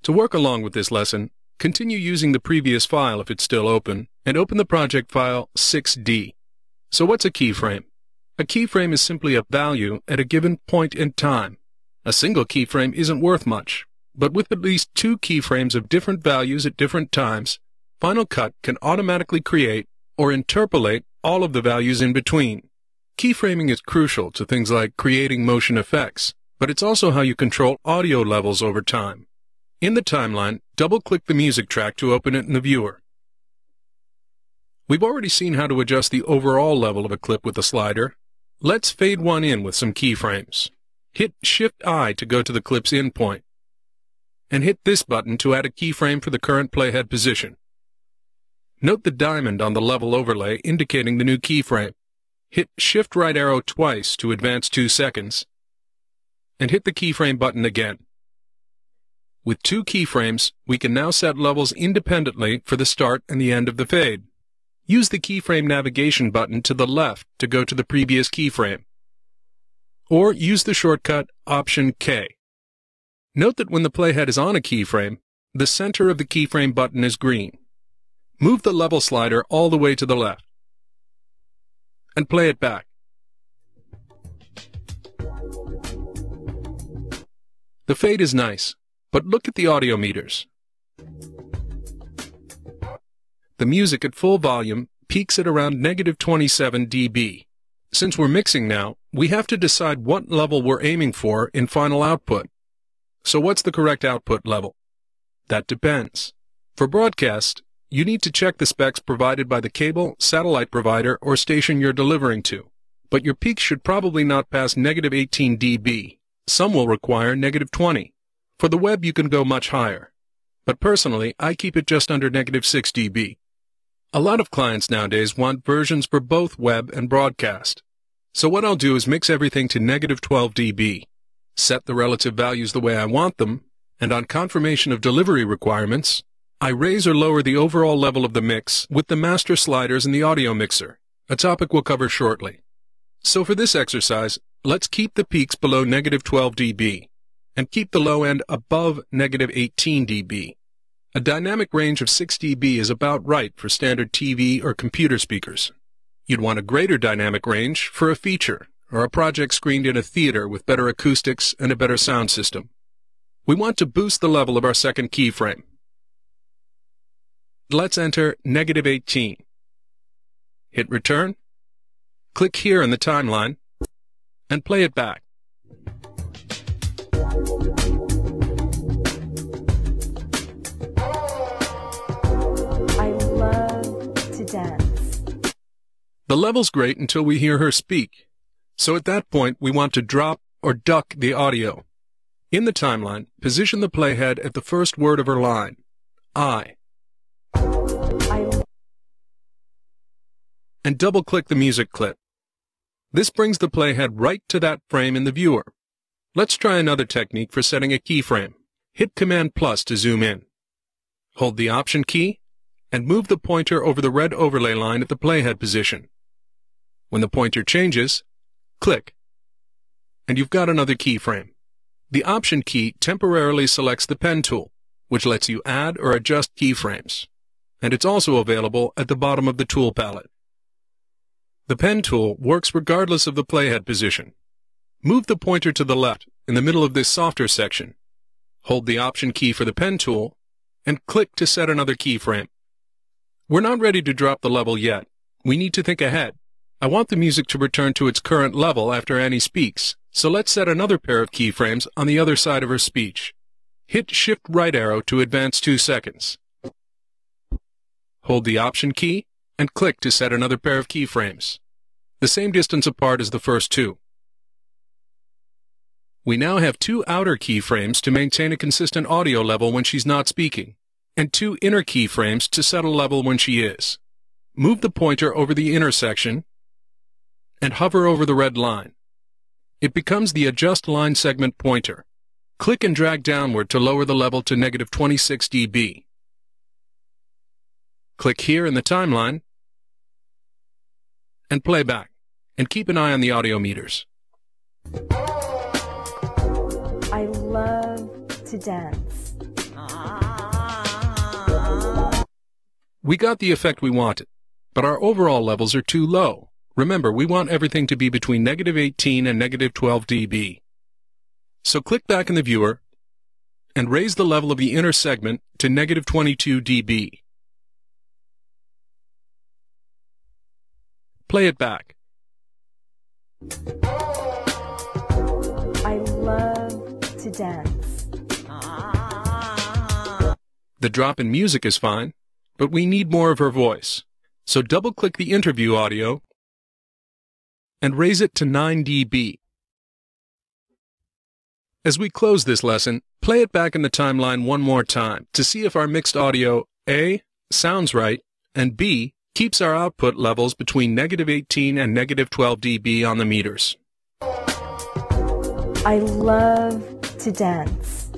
To work along with this lesson, continue using the previous file if it's still open, and open the project file 6D. So what's a keyframe? A keyframe is simply a value at a given point in time. A single keyframe isn't worth much, but with at least 2 keyframes of different values at different times, Final Cut can automatically create or interpolate all of the values in between. Keyframing is crucial to things like creating motion effects, but it's also how you control audio levels over time. In the timeline, double-click the music track to open it in the viewer. We've already seen how to adjust the overall level of a clip with the slider. Let's fade one in with some keyframes. Hit Shift-I to go to the clip's in point, and hit this button to add a keyframe for the current playhead position. Note the diamond on the level overlay indicating the new keyframe. Hit Shift-right arrow twice to advance 2 seconds, and hit the keyframe button again. With 2 keyframes, we can now set levels independently for the start and the end of the fade. Use the keyframe navigation button to the left to go to the previous keyframe, or use the shortcut Option K. Note that when the playhead is on a keyframe, the center of the keyframe button is green. Move the level slider all the way to the left, and play it back. The fade is nice, but look at the audio meters. The music at full volume peaks at around -27 dB. Since we're mixing now, we have to decide what level we're aiming for in final output. So what's the correct output level? That depends. For broadcast, you need to check the specs provided by the cable, satellite provider, or station you're delivering to. But your peaks should probably not pass -18 dB. Some will require -20. For the web, you can go much higher. But personally, I keep it just under -6 dB. A lot of clients nowadays want versions for both web and broadcast. So what I'll do is mix everything to -12 dB, set the relative values the way I want them, and on confirmation of delivery requirements, I raise or lower the overall level of the mix with the master sliders in the audio mixer, a topic we'll cover shortly. So for this exercise, let's keep the peaks below -12 dB, and keep the low end above -18 dB. A dynamic range of 6 dB is about right for standard TV or computer speakers. You'd want a greater dynamic range for a feature or a project screened in a theater with better acoustics and a better sound system. We want to boost the level of our second keyframe. Let's enter -18. Hit return, click here in the timeline, and play it back. I love to dance. The level's great until we hear her speak. So at that point, we want to drop or duck the audio. In the timeline, position the playhead at the first word of her line, I. And double-click the music clip. This brings the playhead right to that frame in the viewer. Let's try another technique for setting a keyframe. Hit Command+ to zoom in. Hold the Option key, and move the pointer over the red overlay line at the playhead position. When the pointer changes, click, and you've got another keyframe. The Option key temporarily selects the pen tool, which lets you add or adjust keyframes, and it's also available at the bottom of the tool palette. The pen tool works regardless of the playhead position. Move the pointer to the left in the middle of this softer section. Hold the Option key for the pen tool, and click to set another keyframe. We're not ready to drop the level yet. We need to think ahead. I want the music to return to its current level after Annie speaks, so let's set another pair of keyframes on the other side of her speech. Hit Shift-right arrow to advance 2 seconds. Hold the Option key, and click to set another pair of keyframes, the same distance apart as the first 2. We now have 2 outer keyframes to maintain a consistent audio level when she's not speaking, and 2 inner keyframes to set a level when she is. Move the pointer over the intersection and hover over the red line. It becomes the Adjust Line Segment pointer. Click and drag downward to lower the level to -26 dB. Click here in the timeline and play back, and keep an eye on the audio meters. I love to dance. We got the effect we wanted, but our overall levels are too low. Remember, we want everything to be between -18 and -12 dB. So click back in the viewer and raise the level of the inner segment to -22 dB. Play it back. I love to dance. The drop in music is fine, but we need more of her voice. So double-click the interview audio and raise it to 9 dB. As we close this lesson, play it back in the timeline one more time to see if our mixed audio A, sounds right, and B, keeps our output levels between -18 and -12 dB on the meters. I love to dance.